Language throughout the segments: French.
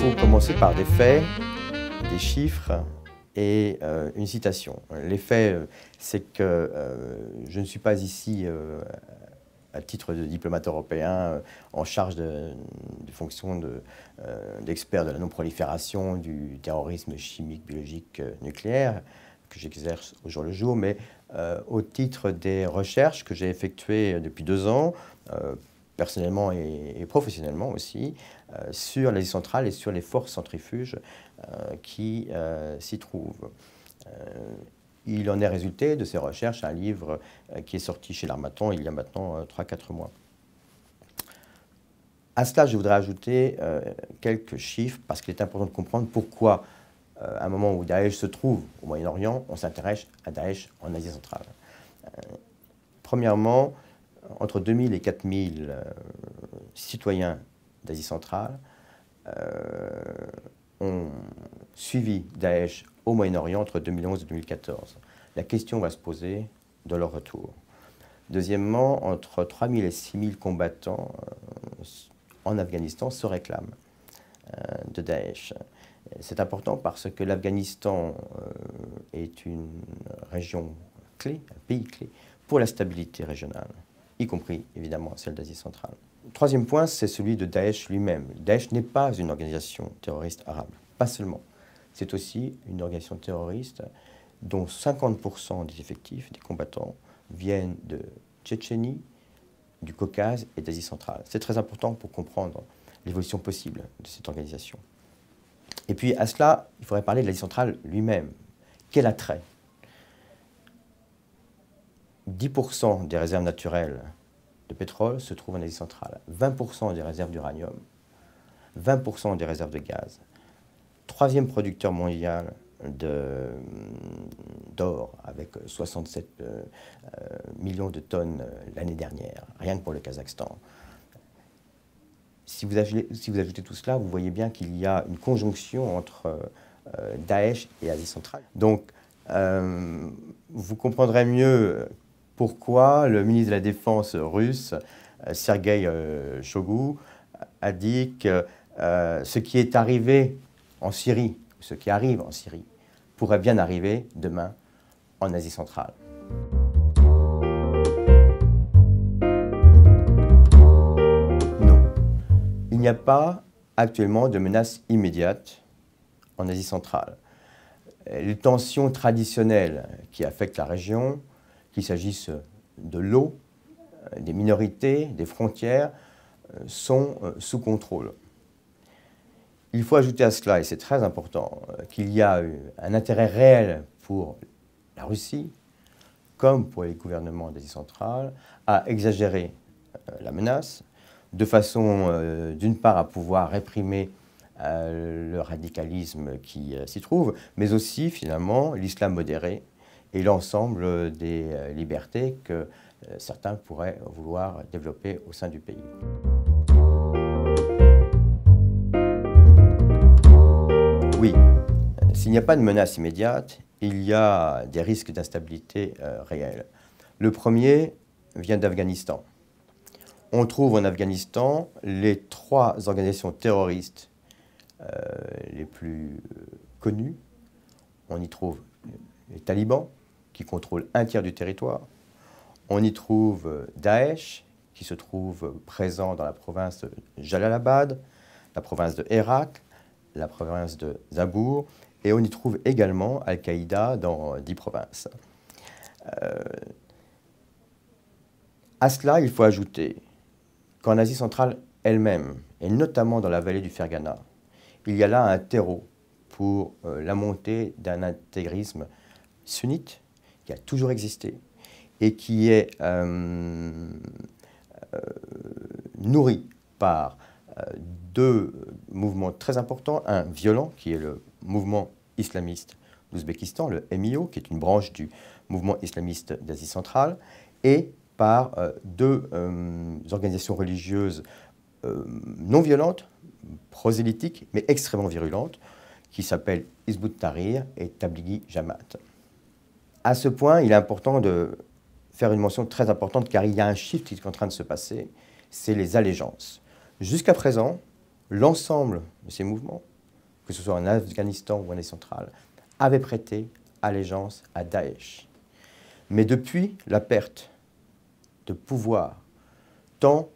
faut commencer par des faits, des chiffres et une citation. Les faits, c'est que je ne suis pas ici à titre de diplomate européen en charge de fonctions d'expert de la non-prolifération, du terrorisme chimique, biologique, nucléaire, que j'exerce au jour le jour, mais au titre des recherches que j'ai effectuées depuis 2 ans, personnellement et professionnellement aussi, sur l'Asie centrale et sur les forces centrifuges qui s'y trouvent. Il en est résulté de ces recherches un livre qui est sorti chez l'Harmattan il y a maintenant 3-4 mois. À cela, je voudrais ajouter quelques chiffres parce qu'il est important de comprendre pourquoi, à un moment où Daesh se trouve au Moyen-Orient, on s'intéresse à Daesh en Asie centrale. Premièrement, entre 2000 et 4000 citoyens d'Asie centrale ont suivi Daesh au Moyen-Orient entre 2011 et 2014. La question va se poser de leur retour. Deuxièmement, entre 3000 et 6000 combattants en Afghanistan se réclament de Daesh. C'est important parce que l'Afghanistan est une région clé, un pays clé pour la stabilité régionale, y compris évidemment celle d'Asie centrale. Troisième point, c'est celui de Daesh lui-même. Daesh n'est pas une organisation terroriste arabe, pas seulement. C'est aussi une organisation terroriste dont 50% des effectifs, des combattants, viennent de Tchétchénie, du Caucase et d'Asie centrale. C'est très important pour comprendre l'évolution possible de cette organisation. Et puis à cela, il faudrait parler de l'Asie centrale lui-même. Quel attrait! 10% des réserves naturelles de pétrole se trouvent en Asie centrale, 20% des réserves d'uranium, 20% des réserves de gaz. Troisième producteur mondial d'or, avec 67 millions de tonnes l'année dernière, rien que pour le Kazakhstan. Si vous ajoutez tout cela, vous voyez bien qu'il y a une conjonction entre Daesh et Asie centrale. Donc, vous comprendrez mieux pourquoi le ministre de la Défense russe, Sergueï Shoigu, a dit que ce qui est arrivé en Syrie, ce qui arrive en Syrie, pourrait bien arriver demain en Asie centrale. Non, il n'y a pas actuellement de menace immédiate en Asie centrale. Les tensions traditionnelles qui affectent la région, qu'il s'agisse de l'eau, des minorités, des frontières, sont sous contrôle. Il faut ajouter à cela, et c'est très important, qu'il y a un intérêt réel pour la Russie, comme pour les gouvernements d'Asie centrale, à exagérer la menace, de façon, d'une part, à pouvoir réprimer le radicalisme qui s'y trouve, mais aussi, finalement, l'islam modéré et l'ensemble des libertés que certains pourraient vouloir développer au sein du pays. Oui, s'il n'y a pas de menace immédiate, il y a des risques d'instabilité réels. Le premier vient d'Afghanistan. On trouve en Afghanistan les 3 organisations terroristes les plus connues. On y trouve les talibans, qui contrôlent 1/3 du territoire. On y trouve Daesh, qui se trouve présent dans la province de Jalalabad, la province de Hérat, la province de Zabur, et on y trouve également Al-Qaïda dans 10 provinces. À cela, il faut ajouter qu'en Asie centrale elle-même, et notamment dans la vallée du Ferghana, il y a là un terreau pour la montée d'un intégrisme sunnite qui a toujours existé et qui est nourri par 2 mouvements très importants. Un violent, qui est le mouvement islamiste d'Ouzbékistan, le MIO, qui est une branche du mouvement islamiste d'Asie centrale, et par 2 organisations religieuses non violentes, prosélytiques, mais extrêmement virulentes, qui s'appellent Hizb ut-Tahrir et Tablighi Jamaat. À ce point, il est important de faire une mention très importante, car il y a un shift qui est en train de se passer, c'est les allégeances. Jusqu'à présent, l'ensemble de ces mouvements que ce soit en Afghanistan ou en Asie centrale, avaient prêté allégeance à Daesh. Mais depuis la perte de pouvoir, tant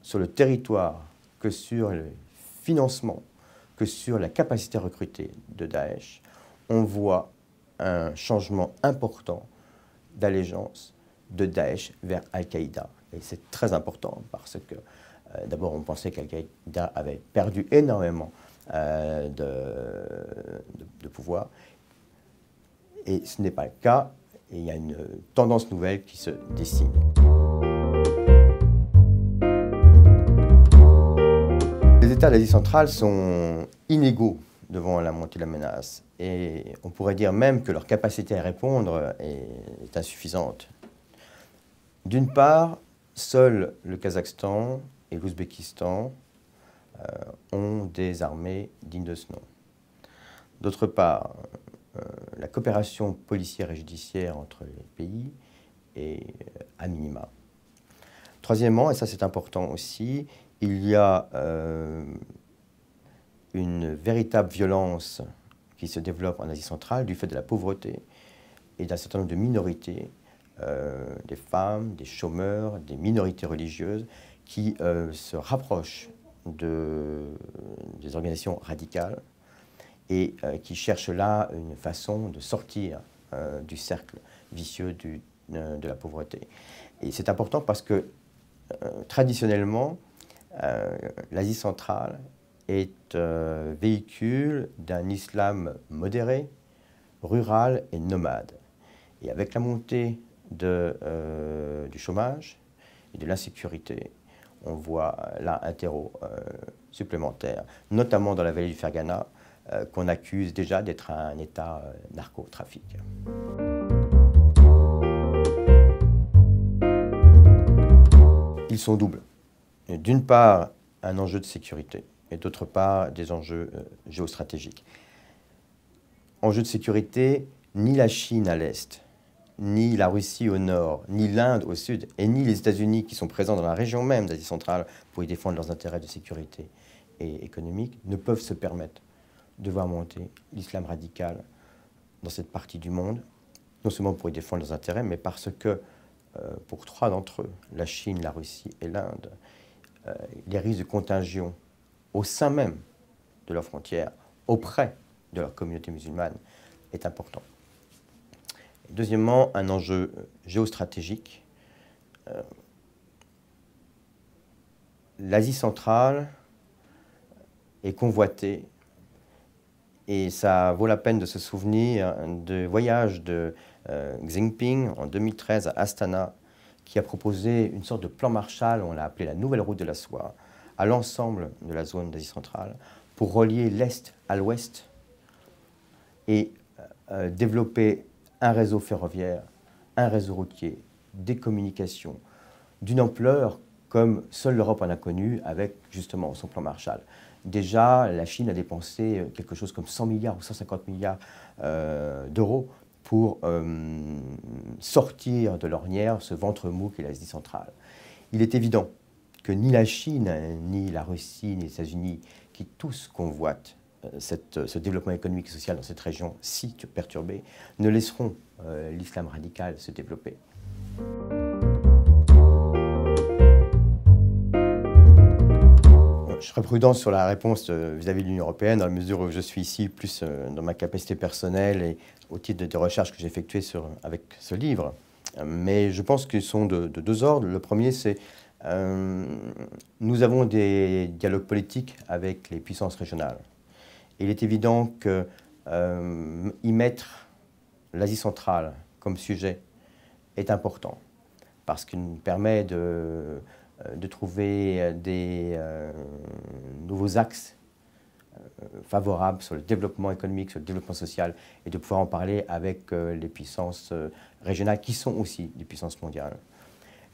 sur le territoire que sur le financement, que sur la capacité à recruter de Daesh, on voit un changement important d'allégeance de Daesh vers Al-Qaïda. Et c'est très important parce que d'abord on pensait qu'Al-Qaïda avait perdu énormément de pouvoir. Et ce n'est pas le cas, et il y a une tendance nouvelle qui se dessine. Les États d'Asie centrale sont inégaux devant la montée de la menace, et on pourrait dire même que leur capacité à répondre est insuffisante. D'une part, seuls le Kazakhstan et l'Ouzbékistan ont des armées dignes de ce nom. D'autre part, la coopération policière et judiciaire entre les pays est à minima. Troisièmement, et ça c'est important aussi, il y a une véritable violence qui se développe en Asie centrale du fait de la pauvreté et d'un certain nombre de minorités, des femmes, des chômeurs, des minorités religieuses qui se rapprochent des organisations radicales et qui cherchent là une façon de sortir du cercle vicieux de la pauvreté. Et c'est important parce que traditionnellement, l'Asie centrale est véhicule d'un islam modéré, rural et nomade. Et avec la montée du chômage et de l'insécurité, on voit là un terreau supplémentaire, notamment dans la vallée du Ferghana, qu'on accuse déjà d'être un État narcotrafic. Ils sont doubles. D'une part, un enjeu de sécurité, et d'autre part, des enjeux géostratégiques. Enjeu de sécurité, ni la Chine à l'est, ni la Russie au nord, ni l'Inde au sud, et ni les États-Unis qui sont présents dans la région même d'Asie centrale pour y défendre leurs intérêts de sécurité et économiques, ne peuvent se permettre de voir monter l'islam radical dans cette partie du monde, non seulement pour y défendre leurs intérêts, mais parce que pour trois d'entre eux, la Chine, la Russie et l'Inde, les risques de contagion au sein même de leurs frontières, auprès de leur communauté musulmane, est important. Et deuxièmement, un enjeu géostratégique. L'Asie centrale est convoitée, et ça vaut la peine de se souvenir du voyage de Xi Jinping en 2013 à Astana, qui a proposé une sorte de plan Marshall, on l'a appelé la nouvelle route de la soie, à l'ensemble de la zone d'Asie centrale, pour relier l'Est à l'Ouest et développer un réseau ferroviaire, un réseau routier, des communications, d'une ampleur comme seule l'Europe en a connu avec justement son plan Marshall. Déjà, la Chine a dépensé quelque chose comme 100 milliards ou 150 milliards d'euros pour sortir de l'ornière ce ventre mou qu'est l'Asie centrale. Il est évident que ni la Chine, ni la Russie, ni les États-Unis, qui tous convoitent ce développement économique et social dans cette région si perturbée, ne laisseront l'islam radical se développer. Je serai prudent sur la réponse vis-à-vis de l'Union européenne, dans la mesure où je suis ici plus dans ma capacité personnelle et au titre de recherches que j'ai effectuées avec ce livre. Mais je pense qu'ils sont de deux ordres. Le premier, c'est nous avons des dialogues politiques avec les puissances régionales. Et il est évident qu'y mettre l'Asie centrale comme sujet est important, parce qu'il nous permet de trouver des nouveaux axes favorables sur le développement économique, sur le développement social, et de pouvoir en parler avec les puissances régionales qui sont aussi des puissances mondiales.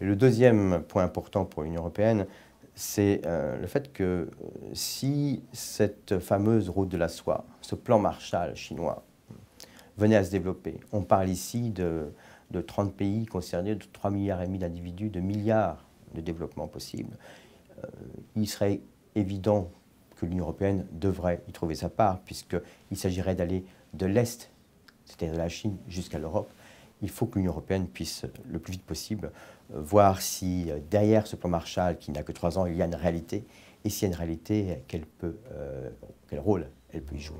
Et le deuxième point important pour l'Union européenne, c'est le fait que si cette fameuse route de la soie, ce plan Marshall chinois, venait à se développer, on parle ici de 30 pays concernés, de 3,5 milliards d'individus, de milliards de développement possible. Il serait évident que l'Union européenne devrait y trouver sa part, puisqu'il s'agirait d'aller de l'Est, c'est-à-dire de la Chine, jusqu'à l'Europe. Il faut que l'Union européenne puisse, le plus vite possible, voir si derrière ce plan Marshall, qui n'a que 3 ans, il y a une réalité, et s'il y a une réalité, quel rôle elle peut y jouer.